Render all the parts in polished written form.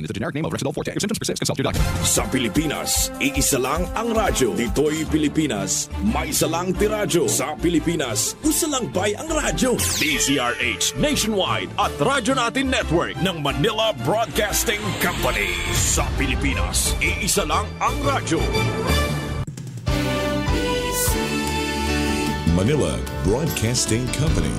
is a generic name of Risperdal Forte. If symptoms persist, consult your doctor. Sa Pilipinas, iisa lang ang radyo. Dito'y Pilipinas, may isa lang tiradyo. Sa Pilipinas, isa lang bay ang radyo. DZRH Nationwide at Radyo Natin Network ng Manila Broadcasting Company. Sa Pilipinas, iisa lang ang radyo. Manila Broadcasting Company.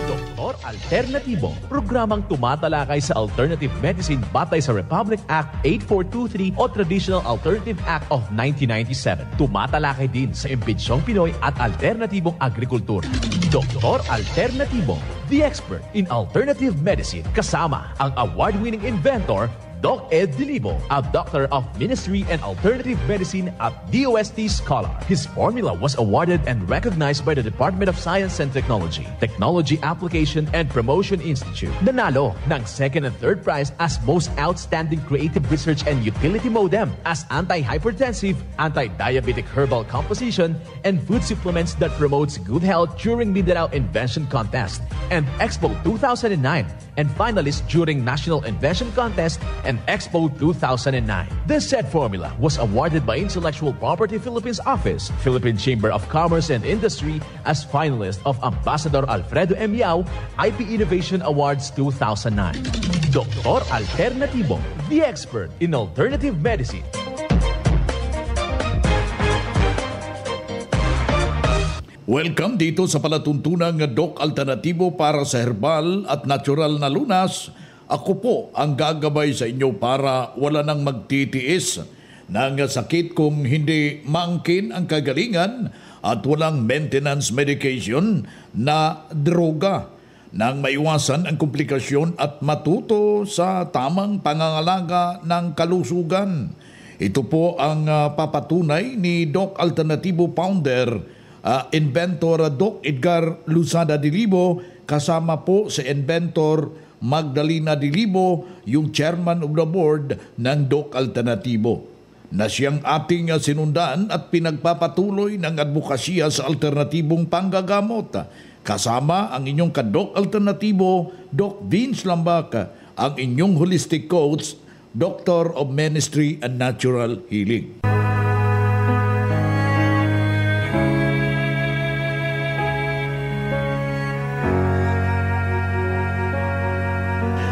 Doktor Alternatibo, programang tumatalakay sa alternative medicine batay sa Republic Act 8423 o Traditional Alternative Act of 1997. Tumatalakay din sa imbitsyong Pinoy at alternatibong agrikultura. Doktor Alternatibo, the expert in alternative medicine, kasama ang award-winning inventor Doc Ed Dilibo, a doctor of ministry and alternative medicine at DOST Scholar. His formula was awarded and recognized by the Department of Science and Technology, Technology Application and Promotion Institute. Nanalo ng second and third prize as Most Outstanding Creative Research and Utility Modem as anti-hypertensive, anti-diabetic herbal composition, and food supplements that promotes good health during Mindanao Invention Contest and Expo 2009, and finalist during National Invention Contest and Expo 2009. This said formula was awarded by Intellectual Property Philippines Office, Philippine Chamber of Commerce and Industry as finalist of Ambassador Alfredo M. Yao IP Innovation Awards 2009. Doktor Alternatibo, the expert in alternative medicine. Welcome dito sa palatuntunang Doc Alternatibo para sa herbal at natural na lunas. Ako po ang gagabay sa inyo para wala nang magtitiis ng sakit kung hindi maangkin ang kagalingan at walang maintenance medication na droga nang maiwasan ang komplikasyon at matuto sa tamang pangangalaga ng kalusugan. Ito po ang papatunay ni Doc Alternatibo Founder, Inventor Doc Edgar Luzada Dilibo, kasama po si Inventor Magdalena Dilibo, yung chairman of the board ng Doc Alternatibo, na siyang ating sinundan at pinagpapatuloy ng advokasya sa alternatibong panggagamot. Kasama ang inyong ka-Doc Alternatibo, Doc Vince Lambac, ang inyong holistic coach, Doctor of Ministry and Natural Healing.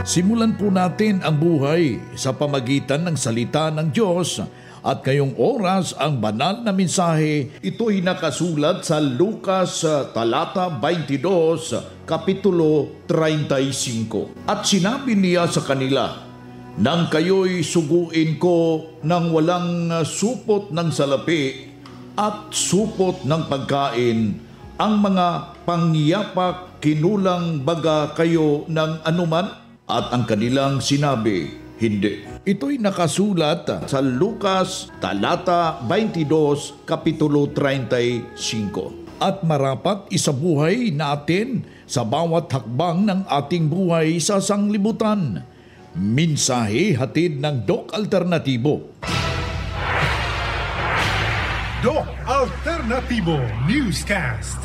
Simulan po natin ang buhay sa pamagitan ng salita ng Diyos at ngayong oras ang banal na mensahe. Ito'y nakasulat sa Lucas talata 22, kapitulo 35. At sinabi niya sa kanila, nang kayo'y suguin ko ng walang supot ng salapi at supot ng pagkain, ang mga pangyapak kinulang baga kayo ng anuman? At ang kanilang sinabi, hindi. Ito'y nakasulat sa Lucas talata 22, kapitulo 35. At marapat isabuhay natin sa bawat hakbang ng ating buhay sa sanglibutan. Mensahe hatid ng Doc Alternatibo. Doc Alternatibo Newscast.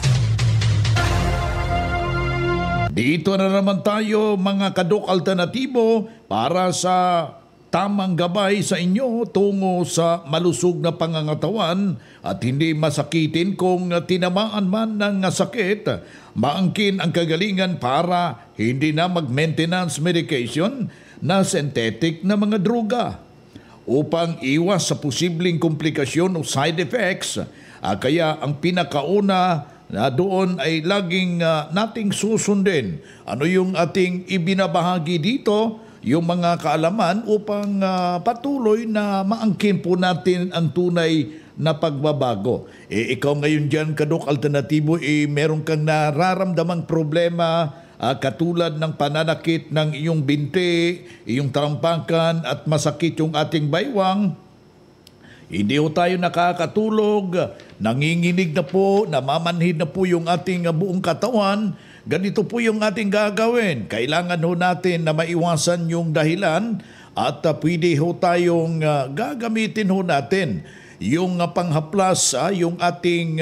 Dito na naman tayo mga ka-Doc Alternatibo para sa tamang gabay sa inyo tungo sa malusog na pangangatawan at hindi masakitin kung tinamaan man ng sakit. Maangkin ang kagalingan para hindi na mag-maintenance medication na synthetic na mga droga upang iwas sa posibleng komplikasyon o side effects. Kaya ang pinakauna na doon ay laging nating susundin ano yung ating ibinabahagi dito, yung mga kaalaman upang patuloy na maangkin po natin ang tunay na pagbabago. Ikaw ngayon dyan, ka-Doc Alternatibo, meron kang nararamdamang problema katulad ng pananakit ng iyong binti, iyong tampakan at masakit yung ating baywang. Hindi ho tayo nakakatulog, nanginginig na po, namamanhid na po yung ating buong katawan. Ganito po yung ating gagawin. Kailangan ho natin na maiwasan yung dahilan at pwede ho tayong gagamitin ho natin yung panghaplas, yung ating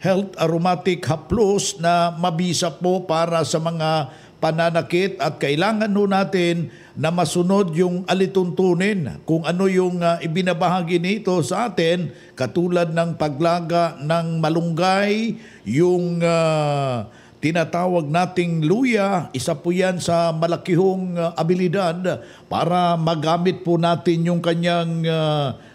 health aromatic haplos na mabisa po para sa mga pananakit at kailangan ho natin na masunod yung alituntunin kung ano yung ibinabahagi nito sa atin, katulad ng paglaga ng malunggay, yung tinatawag nating luya. Isa po yan sa malakihong abilidad para magamit po natin yung kanyang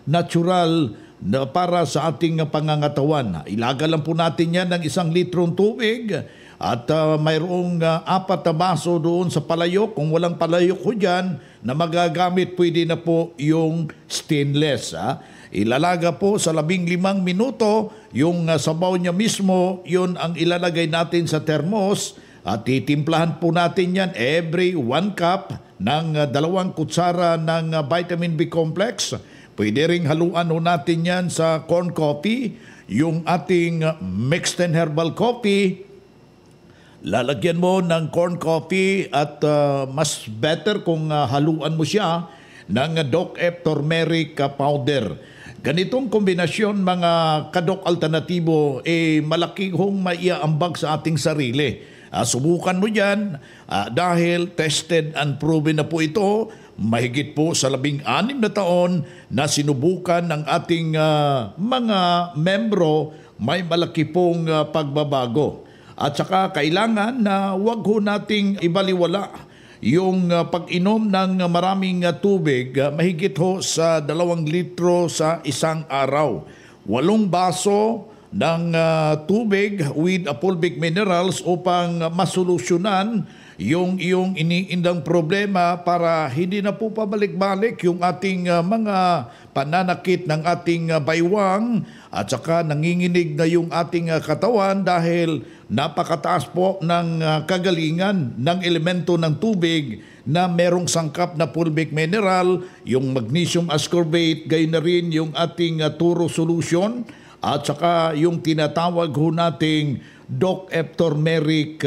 natural na para sa ating pangangatawan. Ilaga lang po natin yan ng 1 litrong tubig at mayroong 4 na baso doon sa palayok. Kung walang palayok ko dyan na magagamit, pwede na po yung stainless. Ilalaga po sa 15 minuto, yung sabaw niya mismo, yun ang ilalagay natin sa termos at titimplahan po natin yan every 1 cup ng 2 kutsara ng vitamin B complex. Pwede ring haluan ho natin yan sa corn coffee, yung ating mixed and herbal coffee. Lalagyan mo ng corn coffee at mas better kung haluan mo siya ng Doc F turmeric powder. Ganitong kombinasyon mga kadok alternatibo malaki hong maiaambag sa ating sarili. Subukan mo yan dahil tested and proven na po ito. Mahigit po sa 16 na taon na sinubukan ng ating mga membro, may malaki pong pagbabago. At saka kailangan na wag ho nating ibaliwala yung pag-inom ng maraming tubig, mahigit ho sa 2 litro sa isang araw. 8 baso ng tubig with fulvic minerals upang masolusyonan yung iyong iniindang problema para hindi na po pabalik-balik yung ating mga pananakit ng ating baywang at saka nanginginig na yung ating katawan dahil napakataas po ng kagalingan ng elemento ng tubig na merong sangkap na fulvic mineral, yung magnesium ascorbate, gayon na rin yung ating turo solution at saka yung tinatawag ho nating Doc F turmeric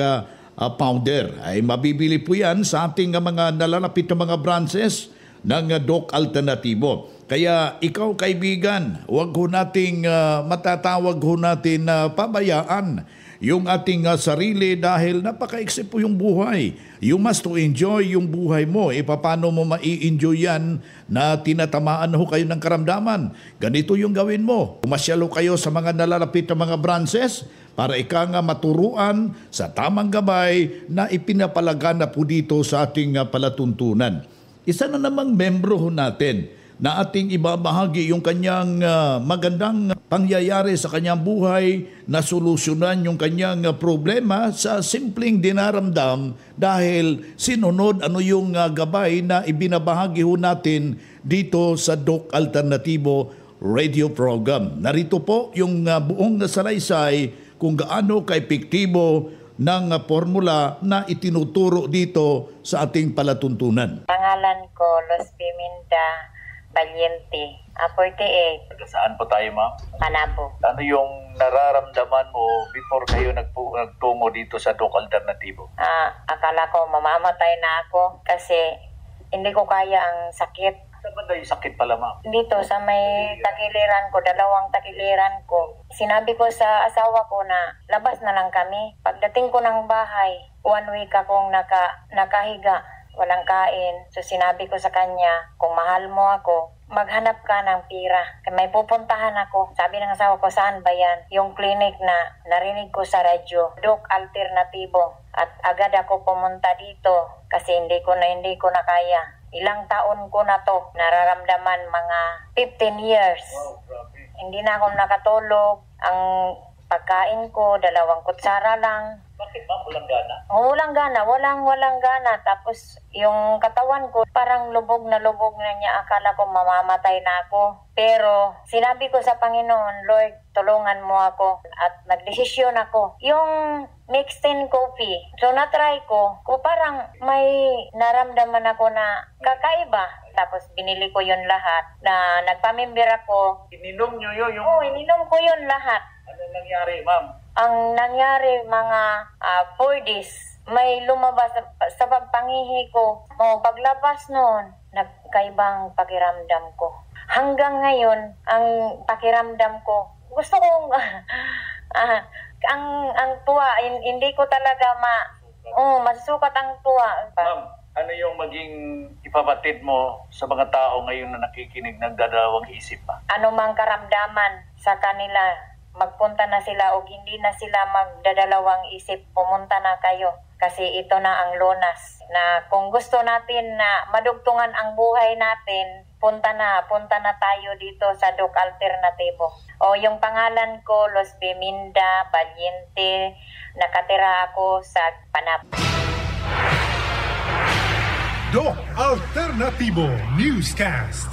powder. Ay mabibili po yan sa ating mga nalalapit na mga branches ng Doc Alternatibo. Kaya ikaw kaibigan, huwag ho nating matatawag ho natin na pabayaan yung ating sarili dahil napaka-exit po yung buhay. You must to enjoy yung buhay mo. Paano mo mai-enjoy yan na tinatamaan ho kayo ng karamdaman? Ganito yung gawin mo. Pumasyalo kayo sa mga nalalapit na mga branches para ika nga maturuan sa tamang gabay na ipinapalagan na po dito sa ating palatuntunan. Isa na namang membro ho natin na ating ibabahagi yung kanyang magandang pangyayari sa kanyang buhay na solusyonan yung kanyang problema sa simpleng dinaramdam dahil sinunod ano yung gabay na ibinabahagi ho natin dito sa Doc Alternatibo radio program. Narito po yung buong nasalaysay kung gaano ka-epektibo ng formula na itinuturo dito sa ating palatuntunan. Pangalan ko, Los Piminda Valiente, 48. Saan po tayo, ma'am? Panabo. Ano yung nararamdaman mo before kayo nagtungo dito sa Doc Alternatibo? Akala ko mamamatay na ako kasi hindi ko kaya ang sakit. Saan ba yung sakit pala, ma'am? Dito sa may takiliran ko, 2 takiliran ko. Sinabi ko sa asawa ko na labas na lang kami. Pagdating ko ng bahay, 1 week akong nakahiga. Walang kain. So sinabi ko sa kanya, kung mahal mo ako, maghanap ka ng pira. May pupuntahan ako. Sabi ng asawa ko, saan ba yan? Yung clinic na narinig ko sa radyo, Doc Alternatibo. At agad ako pumunta dito kasi hindi ko na kaya. Ilang taon ko na to, nararamdaman mga 15 years. Wow, grabe. Hindi na ako nakatulog. Ang pagkain ko, 2 kutsara lang. Bakit, ma'am? Walang gana? Walang gana, walang gana. Tapos yung katawan ko parang lubog na niya. Akala ko mamamatay na ako. Pero sinabi ko sa Panginoon, Lord, tulungan mo ako. At nagdesisyon ako. Yung mixed in coffee, so na-try ko. Parang may naramdaman ako na kakaiba. Tapos binili ko yun lahat. Na nagpamimber ako. Ininom nyo yun? Oo, ininom ko yun lahat. Ano nangyari, ma'am? Ang nangyari mga 4 days, may lumabas sa pagpangihi ko. Paglabas noon, nagkaibang pakiramdam ko. Hanggang ngayon, ang pakiramdam ko, gusto kong, ang tuwa, hindi ko talaga Oo, masusukat ang tuwa. Ma'am, ano yung maging ipabatid mo sa mga tao ngayon na nakikinig nagdadalawang isip pa? Ano mang karamdaman sa kanila, magpunta na sila o hindi na sila magdadalawang isip, pumunta na kayo. Kasi ito na ang lunas na kung gusto natin na madugtungan ang buhay natin, punta na tayo dito sa Doc Alternatibo. O yung pangalan ko, Los Beminda Valiente, nakatira ako sa Panap. Doc Alternatibo Newscast.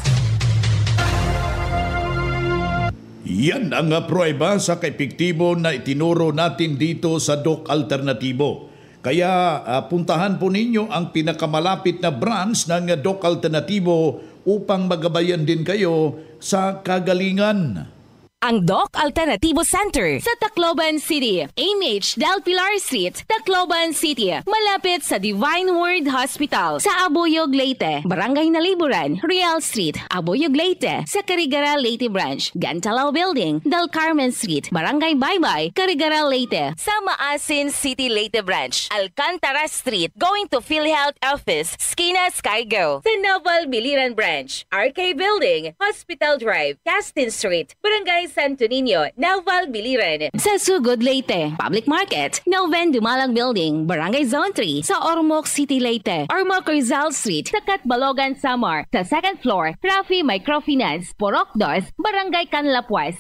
Yan ang pruweba sa kaepektibo na itinuro natin dito sa Doc Alternatibo. Kaya puntahan po ninyo ang pinakamalapit na branch ng Doc Alternatibo upang magabayan din kayo sa kagalingan. Ang Doc Alternativo Center sa Tacloban City, AMH Del Pilar Street, Tacloban City, malapit sa Divine Word Hospital sa Abuyog, Leyte, Barangay Naliburan, Real Street, Abuyog, Leyte, sa Carigara, Leyte Branch, Gantalao Building, Del Carmen Street, Barangay Baybay, Carigara, Leyte, sa Maasin City, Leyte Branch, Alcantara Street, going to PhilHealth Office, Skina Skygo, sa Naval Biliran Branch, RK Building, Hospital Drive, Castin Street, Barangay Santo Niño, Naval Biliran. Sa Sugod, Leyte, Public Market, Noven Dumalang Building, Barangay Zone 3, sa Ormoc City, Leyte, Ormoc Rizal Street, sa Catbalogan, Samar, sa second floor, Rafi Microfinance, Porok 2, Barangay Canlapuas.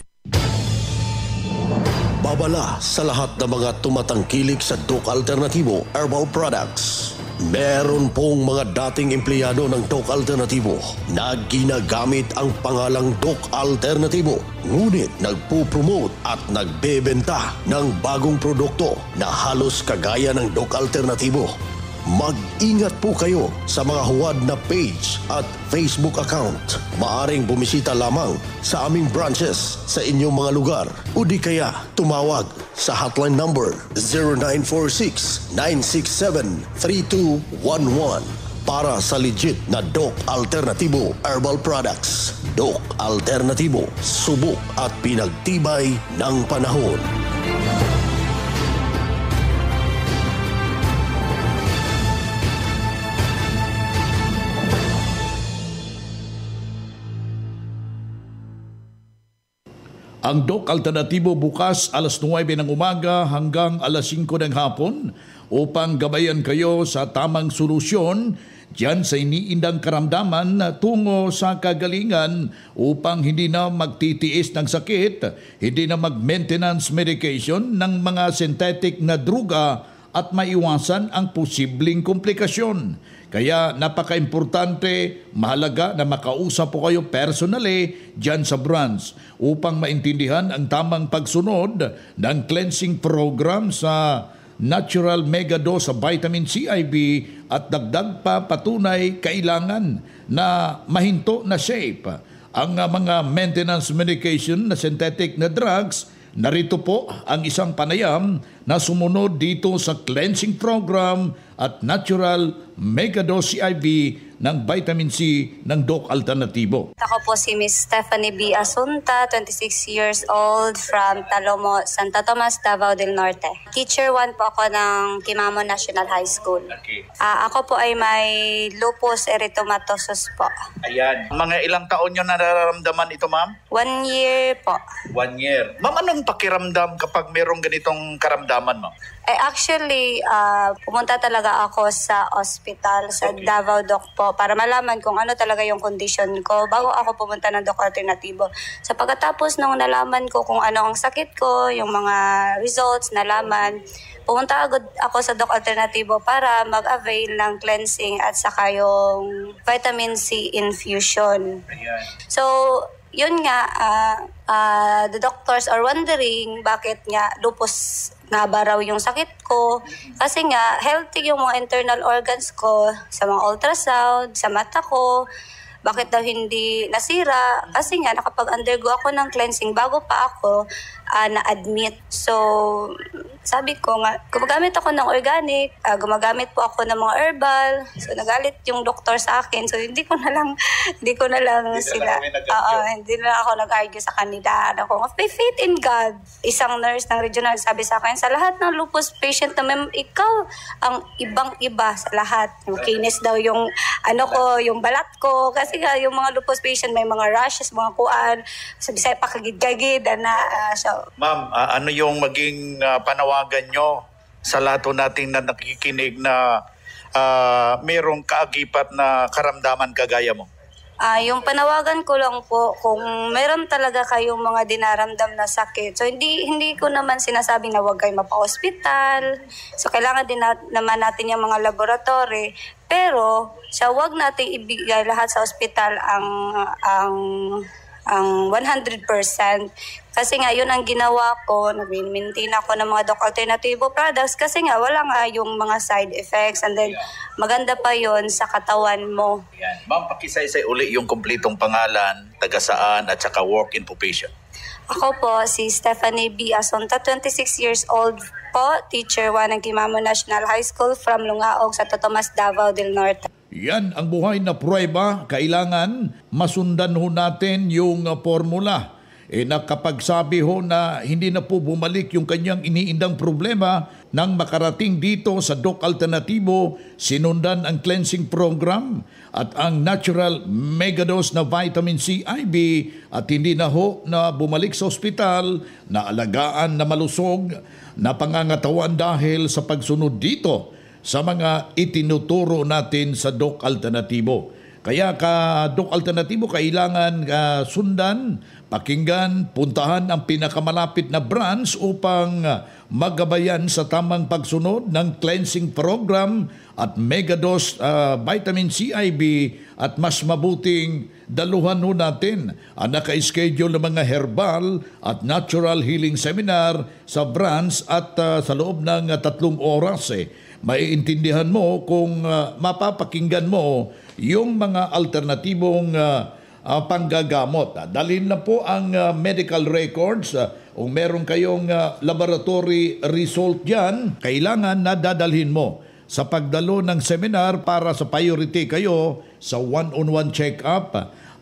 Babala sa lahat ng mga tumatangkilik sa Doc Alternatibo Herbal Products. Meron pong mga dating empleyado ng Doc Alternatibo na ginagamit ang pangalang Doc Alternatibo, ngunit nagpo-promote at nagbebenta ng bagong produkto na halos kagaya ng Doc Alternatibo. Mag-ingat po kayo sa mga huwad na page at Facebook account. Maaring bumisita lamang sa aming branches sa inyong mga lugar o di kaya tumawag sa hotline number 0946-967-3211 para sa legit na Doc Alternatibo Herbal Products. Doc Alternatibo, subok at pinagtibay ng panahon. Ang Doc Alternatibo bukas alas 9 ng umaga hanggang alas 5 ng hapon upang gabayan kayo sa tamang solusyon diyan sa iniindang karamdaman tungo sa kagalingan upang hindi na magtitiis ng sakit, hindi na mag-maintenance medication ng mga synthetic na druga at maiwasan ang posibleng komplikasyon. Kaya napaka-importante, mahalaga na makausap po kayo personally dyan sa branch upang maintindihan ang tamang pagsunod ng cleansing program sa Natural Mega Dose sa Vitamin CIB at dagdag pa patunay kailangan na mahinto na shape ang mga maintenance medication na synthetic na drugs. Narito po ang isang panayam na sumunod dito sa cleansing program at natural megadose CIB ng vitamin C ng Doc Alternatibo. Ako po si Miss Stephanie B. Asunta, 26 years old from Talomo, Santa Tomas, Davao del Norte. Teacher 1 po ako ng Quimamo National High School. Okay. Ako po ay may lupus erythematosus po. Ayan. Mga ilang taon nyo nararamdaman ito, ma'am? 1 year po. 1 year. Ma'am, anong pakiramdam kapag merong ganitong karamdaman mo? Actually, pumunta talaga ako sa hospital, sa Davao Doc po, para malaman kung ano talaga yung condition ko bago ako pumunta ng Doc Alternatibo. Sa pagkatapos nung nalaman ko kung ano ang sakit ko, yung mga results, nalaman, pumunta agad ako sa Doc Alternatibo para mag-avail ng cleansing at saka yung vitamin C infusion. Ayan. So, yun nga, the doctors are wondering bakit nga lupus nga ba raw yung sakit ko. Kasi nga, healthy yung mga internal organs ko sa mga ultrasound, sa mata ko. bakit daw hindi nasira. Kasi nga, nakapag-undergo ako ng cleansing bago pa ako na-admit. So, sabi ko nga, gumagamit ako ng organic, gumagamit po ako ng mga herbal. So, nagalit yung doktor sa akin. So, hindi ko na lang hindi na ako nag-argue sa kanila. Ako, may faith in God. Isang nurse ng regional sabi sa akin, sa lahat ng lupus patient na ikaw ang ibang-iba sa lahat. Yung kinis daw yung yung balat ko. Kasi nga, yung mga lupus patient may mga rashes, mga kuan. Sabi sa'yo, pakagid-gagid. Ma'am, ano yung maging panawagan nyo sa lahat nating na nakikinig na mayroong kaagipat na karamdaman kagaya mo? Yung panawagan ko lang po, kung meron talaga kayong mga dinaramdam na sakit, so hindi ko naman sinasabing na huwag kayo mapa-hospital. So kailangan din naman natin yung mga laboratory, pero huwag natin ibigay lahat sa ospital ang 100%. Kasi nga, yun ang ginawa ko. Nag-maintain ako ng mga Doc Alternativo products kasi nga, wala nga yung mga side effects. And then, maganda pa yun sa katawan mo. Yan. Ma'am, pakisaysay uli yung kumpletong pangalan, taga saan, at saka work-in occupation. Ako po, si Stephanie B. Asonta, 26 years old po, teacher 1 ng Quimamo National High School from Lungaog sa Totomas, Davao del Norte. Yan ang buhay na pruweba. Kailangan masundan ho natin yung formula. Nakapagsabi ho na hindi na po bumalik yung kanyang iniindang problema nang makarating dito sa Doc Alternativo, sinundan ang cleansing program at ang natural megadose na vitamin C IV at hindi na ho na bumalik sa ospital na alagaan na malusog na pangangatawan dahil sa pagsunod dito sa mga itinuturo natin sa Doc Alternativo. Kaya Doc Alternativo, kailangan sundan, pakinggan, puntahan ang pinakamalapit na branch upang magabayan sa tamang pagsunod ng cleansing program at megadose vitamin C IV at mas mabuting daluhan ho natin ang naka-schedule ng mga herbal at natural healing seminar sa branch at sa loob ng 3 oras. Maiintindihan mo kung mapapakinggan mo yung mga alternatibong panggagamot. Dalhin na po ang medical records. Kung meron kayong laboratory result dyan, kailangan na dadalhin mo sa pagdalo ng seminar para sa priority kayo sa one-on-one check-up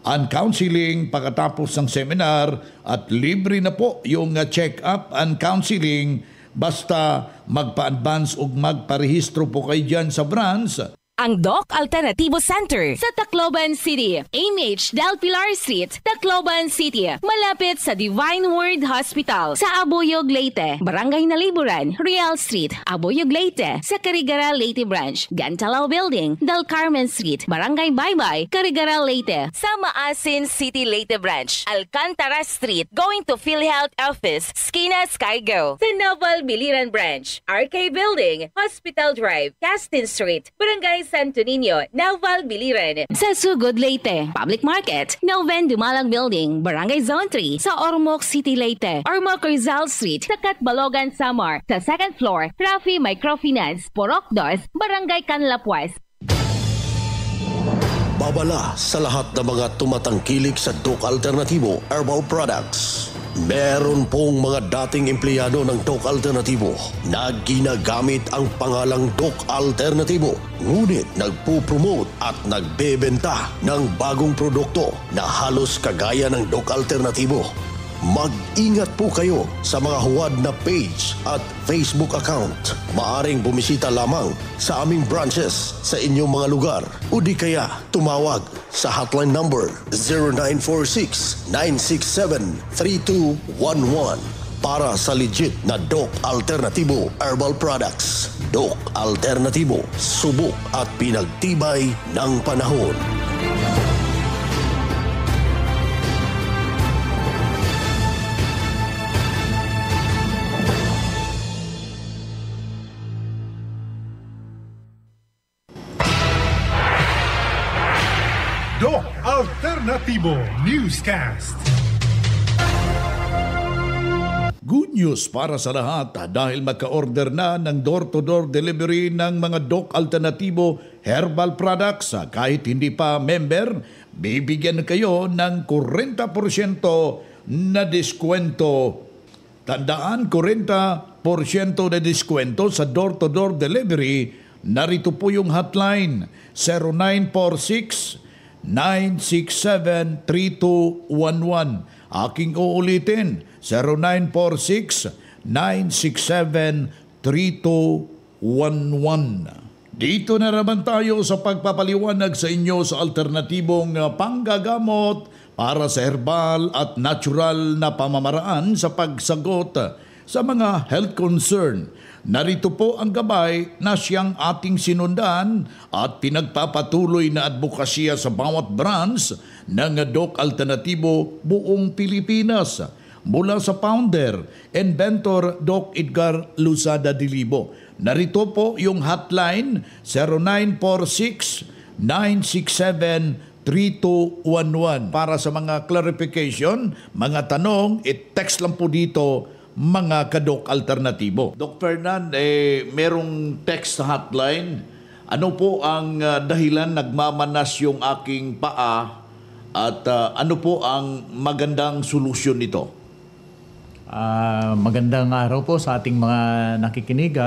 and counseling pagkatapos ng seminar at libre na po yung check-up and counseling basta magpa-advance o magparehistro po kayo dyan sa branch. Ang Doc Alternativo Center sa Tacloban City, AMH Del Pilar Street, Tacloban City, malapit sa Divine Word Hospital sa Abuyog, Leyte, Barangay Naliburan, Real Street, Abuyog, Leyte, sa Carigara, Leyte Branch, Gantalao Building, Del Carmen Street, Barangay Baybay, Carigara, Leyte, sa Maasin City, Leyte Branch, Alcantara Street, going to PhilHealth Office, Skina Skygo, sa Naval Biliran Branch, RK Building, Hospital Drive, Castin Street, Barangay Santo Niño, Naval Biliran. Sa Sugod, Leyte, Public Market, Noven Dumalang Building, Barangay Zone 3, sa Ormoc City, Leyte, Ormoc Rizal Street, sa Catbalogan, Samar, sa 2nd floor, Rafi Microfinance, Porok 2, Barangay Canlapuas. Babala sa lahat ng mga tumatangkilik sa Doc Alternativo Herbal Products. Meron pong mga dating empleyado ng Doc Alternativo na ginagamit ang pangalang Doc Alternativo, ngunit nagpo-promote at nagbebenta ng bagong produkto na halos kagaya ng Doc Alternativo. Mag-ingat po kayo sa mga huwad na page at Facebook account. Maaring bumisita lamang sa aming branches sa inyong mga lugar o di kaya tumawag sa hotline number 0946-967-3211 para sa legit na Doc Alternativo Herbal Products. Doc Alternativo, subok at pinagtibay ng panahon. Doc Alternativo Newscast. Good news para sa lahat dahil magka-order na ng door-to-door delivery ng mga Doc Alternativo Herbal Products. Kahit hindi pa member, bibigyan kayo ng 40% na diskwento. Tandaan, 40% na diskwento sa door-to-door delivery. Narito po yung hotline, 0946-967-3211. Aking uulitin, 0946-967-3211. Dito na naman tayo sa pagpapaliwanag sa inyo sa alternatibong panggagamot para sa herbal at natural na pamamaraan sa pagsagot sa mga health concern. Narito po ang gabay na siyang ating sinundan at pinagpapatuloy na advokasya sa bawat branch ng Doc Alternatibo buong Pilipinas. Mula sa founder, inventor Doc Edgar Luzada Dilibo. Narito po yung hotline 0946-967-3211. Para sa mga clarification, mga tanong, text lang po dito mga ka-Doc Alternatibo. Doc Fernan, merong text hotline. Ano po ang dahilan nagmamanas yung aking paa at ano po ang magandang solusyon nito? Magandang araw po sa ating mga nakikinig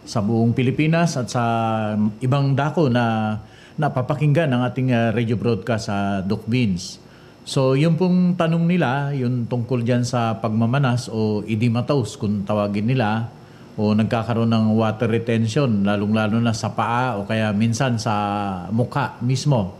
sa buong Pilipinas at sa ibang dako na napapakinggan ng ating radio broadcast sa Doc Beans. So yung pong tanong nila, yung tungkol dyan sa pagmamanas o edematous kung tawagin nila, o nagkakaroon ng water retention lalong-lalo na sa paa o kaya minsan sa mukha mismo.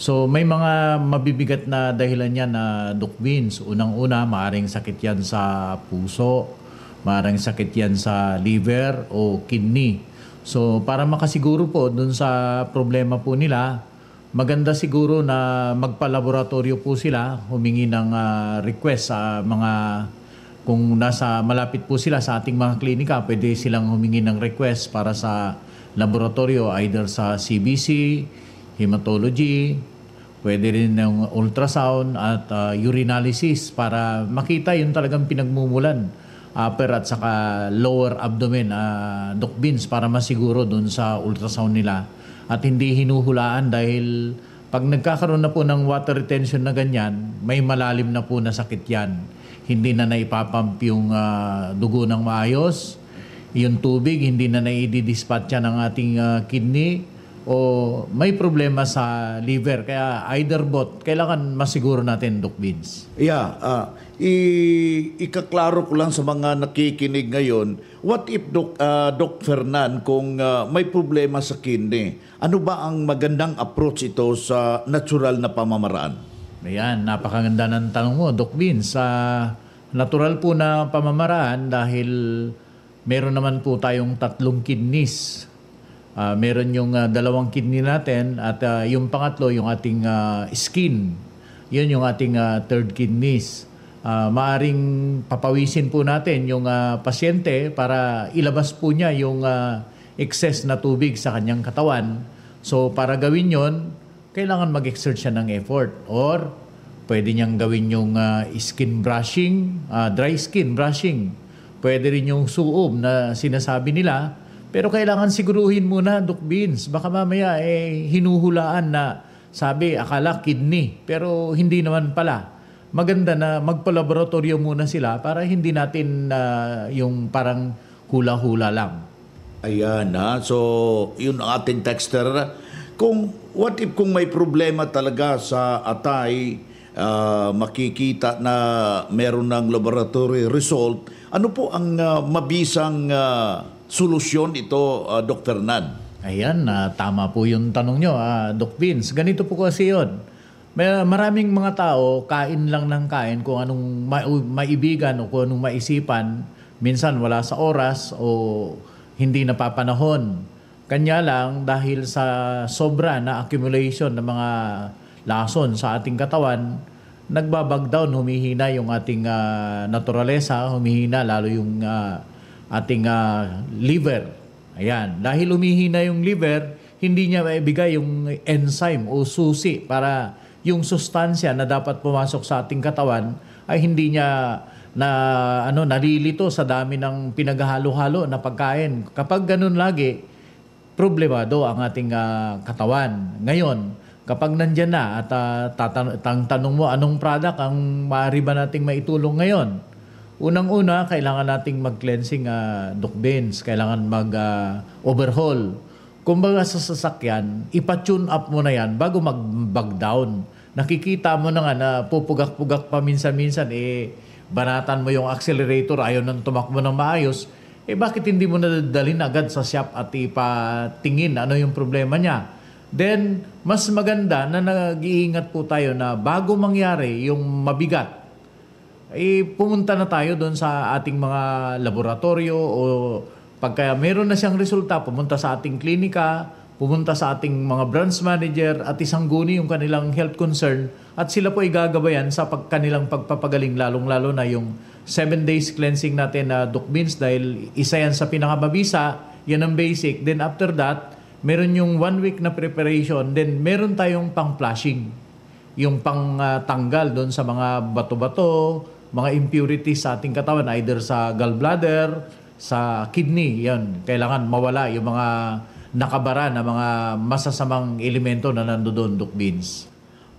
So may mga mabibigat na dahilan yan na Doc Beans. Unang-una, maaaring sakit yan sa puso, maaaring sakit yan sa liver o kidney. So para makasiguro po dun sa problema po nila, maganda siguro na magpa-laboratorio po sila, humingi ng request sa mga, kung nasa malapit po sila sa ating mga klinika, pwede silang humingi ng request para sa laboratorio either sa CBC, hematology, pwede rin ng ultrasound at urinalysis para makita yung talagang pinagmumulan, upper at saka lower abdomen, Doc Beans, para masiguro dun sa ultrasound nila at hindi hinuhulaan dahil pag nagkakaroon na po ng water retention na ganyan, may malalim na po na sakit yan. Hindi na naipapump yung dugo ng maayos, yung tubig hindi na naididispatcha ng ating kidney, o may problema sa liver. Kaya either both, kailangan masiguro natin, Doc Beans. Yeah, ikaklaro ko lang sa mga nakikinig ngayon, what if Doc Fernan, kung may problema sa kidney, ano ba ang magandang approach ito sa natural na pamamaraan? Ayan, napakaganda ng tanong mo, Doc Beans. Natural po na pamamaraan dahil meron naman po tayong 3 kidneys. Meron yung 2 kidney natin at yung pangatlo, yung ating skin. Yun yung ating 3rd kidneys. Maaring papawisin po natin yung pasyente para ilabas po niya yung excess na tubig sa kanyang katawan. So para gawin yon, kailangan mag-exert siya ng effort. Or pwede niyang gawin yung skin brushing, dry skin brushing. Pwede rin yung suob na sinasabi nila. Pero kailangan siguruhin muna, Doc Beans. Baka mamaya hinuhulaan na sabi, akala kidney. Pero hindi naman pala. Maganda na magpa-laboratorio muna sila para hindi natin yung parang hula-hula lang. Ayan so yun ang ating texter. What if kung may problema talaga sa atay, makikita na meron ng laboratory result, ano po ang mabisang solusyon ito, Dr. Nan? Ayan, tama po yung tanong nyo, Doc Beans. Ganito po kasi yun. Maraming mga tao, kain lang ng kain kung anong maibigan o kung anong maisipan. Minsan wala sa oras o hindi napapanahon. Kanya lang dahil sa sobra na accumulation ng mga lason sa ating katawan, nagbabag down, humihina yung ating naturalesa, humihina lalo yung ating liver. Ayan. Dahil humihina yung liver, hindi niya maibigay yung enzyme o susi para yung sustansya na dapat pumasok sa ating katawan ay hindi niya nalilito sa dami ng pinaghalo-halo na pagkain. Kapag ganun lagi, problemado ang ating katawan. Ngayon, kapag nandyan na at tanong mo anong product ang maaari ba nating maitulong ngayon? Unang-una, kailangan nating mag-cleansing Doc Vince, kailangan mag-overhaul. Kumbaga sa sasakyan, ipa-tune up mo na yan bago mag-bug down. Nakikita mo na nga na pupugak-pugak pa minsan-minsan, banatan mo yung accelerator, ayaw nang tumakbo ng maayos, bakit hindi mo nadalhin agad sa shop at ipatingin ano yung problema niya? Then, mas maganda na nag-iingat po tayo na bago mangyari yung mabigat, pumunta na tayo doon sa ating mga laboratorio o pagka meron na siyang resulta, pumunta sa ating klinika, pumunta sa ating mga branch manager at isangguni yung kanilang health concern at sila po igagabayan sa kanilang pagpapagaling, lalong-lalo na yung 7 days cleansing natin na Doc Vince dahil isa yan sa pinakamabisa, yan ang basic. Then after that, meron yung 1 week na preparation, then meron tayong pang-flushing, yung pang-tanggal doon sa mga bato-bato, mga impurities sa ating katawan, either sa gallbladder, sa kidney, yan. Kailangan mawala yung mga nakabara na mga masasamang elemento na nandoon, Doc Vince.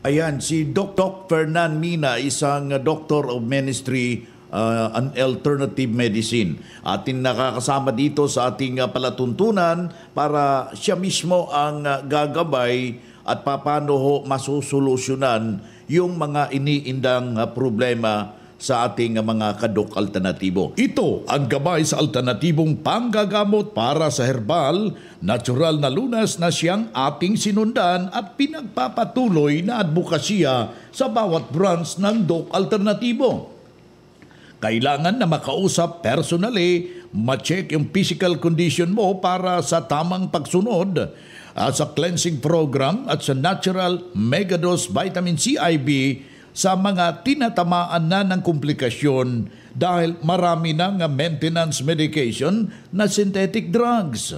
Ayan, si Dr. Fernan Mina, isang Doctor of Ministry an Alternative Medicine. Ating nakakasama dito sa ating palatuntunan para siya mismo ang gagabay at paano masusolusyonan yung mga iniindang problema sa ating mga kadok alternatibo. Ito ang gabay sa alternatibong panggagamot para sa herbal, natural na lunas na siyang ating sinundan at pinagpapatuloy na advokasya sa bawat branch ng Doc Alternatibo. Kailangan na makausap personally, ma-check yung physical condition mo para sa tamang pagsunod sa cleansing program at sa natural megadose vitamin C IV sa mga tinatamaan na ng komplikasyon dahil marami ng maintenance medication na synthetic drugs.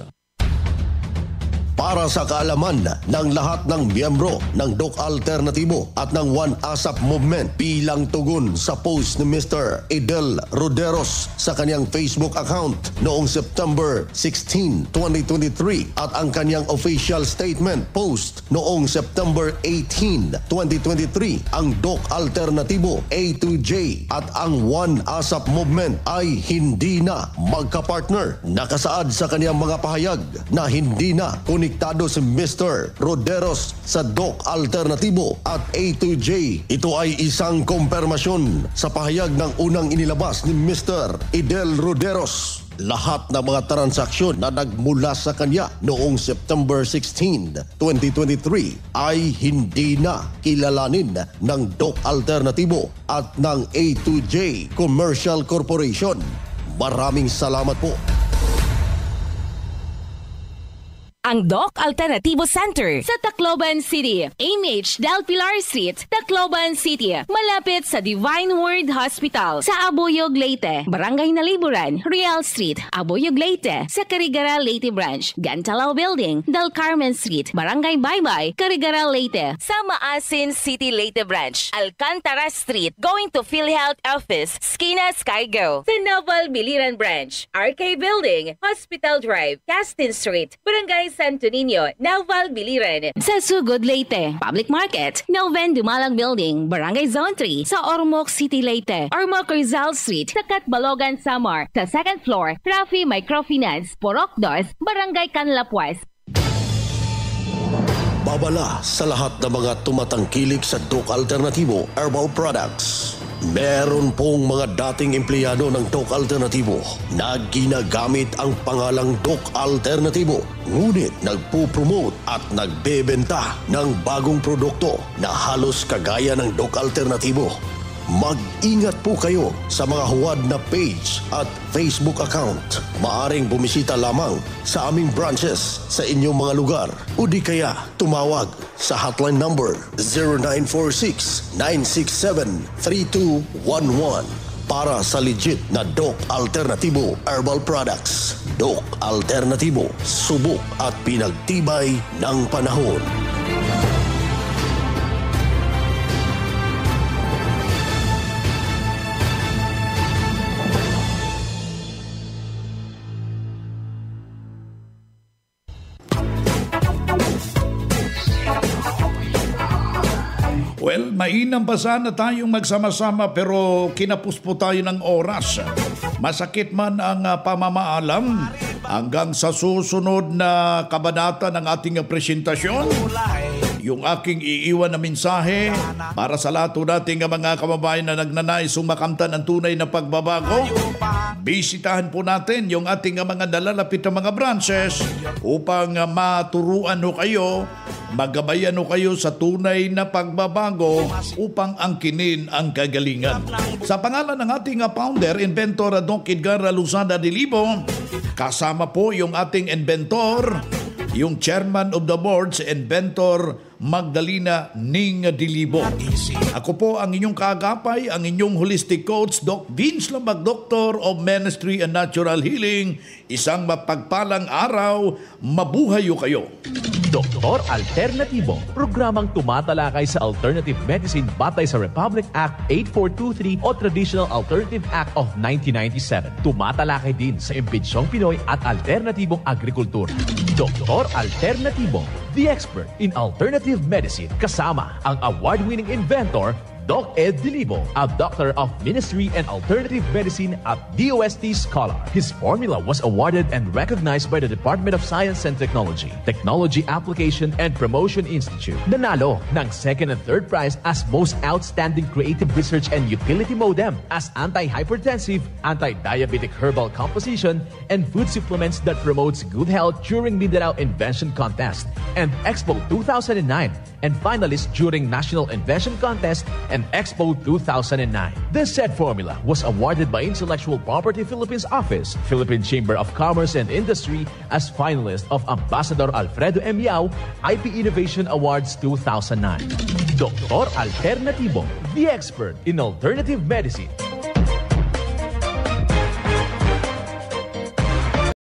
Para sa kaalaman ng lahat ng miyembro ng Doc Alternatibo at ng One ASAP Movement bilang tugon sa post ni Mr. Idel Roderos sa kanyang Facebook account noong September 16, 2023 at ang kanyang official statement post noong September 18, 2023, ang Doc Alternatibo A to J at ang One ASAP Movement ay hindi na magkapartner. Nakasaad sa kanyang mga pahayag na hindi na konektado si Mr. Roderos sa Doc Alternatibo at A2J. Ito ay isang kumpirmasyon sa pahayag ng unang inilabas ni Mr. Idel Roderos. Lahat ng mga transaksyon na nagmula sa kanya noong September 16, 2023 ay hindi na kilalanin ng Doc Alternatibo at ng A2J Commercial Corporation. Maraming salamat po. Ang Doc Alternativo Center sa Tacloban City, AMH Del Pilar Street, Tacloban City, malapit sa Divine Word Hospital sa Abuyog, Leyte, Barangay Naliburan, Real Street, Abuyog, Leyte, sa Carigara, Leyte Branch, Gantalao Building, Del Carmen Street, Barangay Baybay, Carigara, Leyte, sa Maasin City, Leyte Branch, Alcantara Street, going to PhilHealth Office, Skina Skygo, sa Naval Biliran Branch, RK Building, Hospital Drive, Castin Street, Barangay Santo Niño, Naval Biliran. Sa Sugod, Leyte, Public Market, Noven Dumalang Building, Barangay Zone 3, sa Ormoc City, Leyte, Ormoc Rizal Street, sa Catbalogan, Samar, sa 2nd floor, Rafi Microfinance, Porok 2, Barangay Canlapuas. Babala sa lahat ng mga tumatangkilik sa Doc Alternatibo Herbal Products. Meron pong mga dating empleyado ng Doc Alternatibo na ginagamit ang pangalang Doc Alternatibo, ngunit nagpo-promote at nagbebenta ng bagong produkto na halos kagaya ng Doc Alternatibo. Mag-ingat po kayo sa mga huwad na page at Facebook account. Maaring bumisita lamang sa aming branches sa inyong mga lugar o di kaya tumawag sa hotline number 0946-967-3211 para sa legit na Doc Alternatibo Herbal Products. Doc Alternatibo, subok at pinagtibay ng panahon. Well, mainam pa sana tayong magsama-sama pero kinapos po tayo ng oras. Masakit man ang pamamaalam hanggang sa susunod na kabanata ng ating presentasyon. Yung aking iiwan na mensahe para sa lahat nating mga kababayan na nagnanais makamtan ang tunay na pagbabago. Bisitahan po natin yung ating mga nalalapit na mga branches upang maturuan ho kayo, magabayan ho kayo sa tunay na pagbabago upang angkinin ang kagalingan. Sa pangalan ng ating founder, Inventor Doc Edgar Luzada de Libo, kasama po yung ating inventor, yung chairman of the board, si Inventor Magdalena Ning Dilibo. Ako po ang inyong kaagapay, ang inyong holistic coach, Doc Vince Lambag, Doctor of Ministry and Natural Healing. Isang mapagpalang araw, mabuhayo kayo. Doktor Alternatibo, programang tumatalakay sa alternative medicine batay sa Republic Act 8423 o Traditional Alternative Act of 1997. Tumatalakay din sa imbitsyong Pinoy at alternatibong agrikultura. Doktor Alternatibo, the expert in alternative medicine, kasama ang award-winning inventor, Doc Ed Dilibo, a doctor of ministry and alternative medicine at DOST Scholar. His formula was awarded and recognized by the Department of Science and Technology, Technology Application and Promotion Institute. Nanalo ng second and third prize as Most Outstanding Creative Research and Utility Modem as Anti-Hypertensive, Anti-Diabetic Herbal Composition, and Food Supplements that promotes good health during Mindanao Invention Contest and Expo 2009, and finalist during National Invention Contest and Expo 2009. The said formula was awarded by Intellectual Property Philippines Office, Philippine Chamber of Commerce and Industry as finalist of Ambassador Alfredo M. Yao IP Innovation Awards 2009. Doktor Alternatibo, the expert in alternative medicine.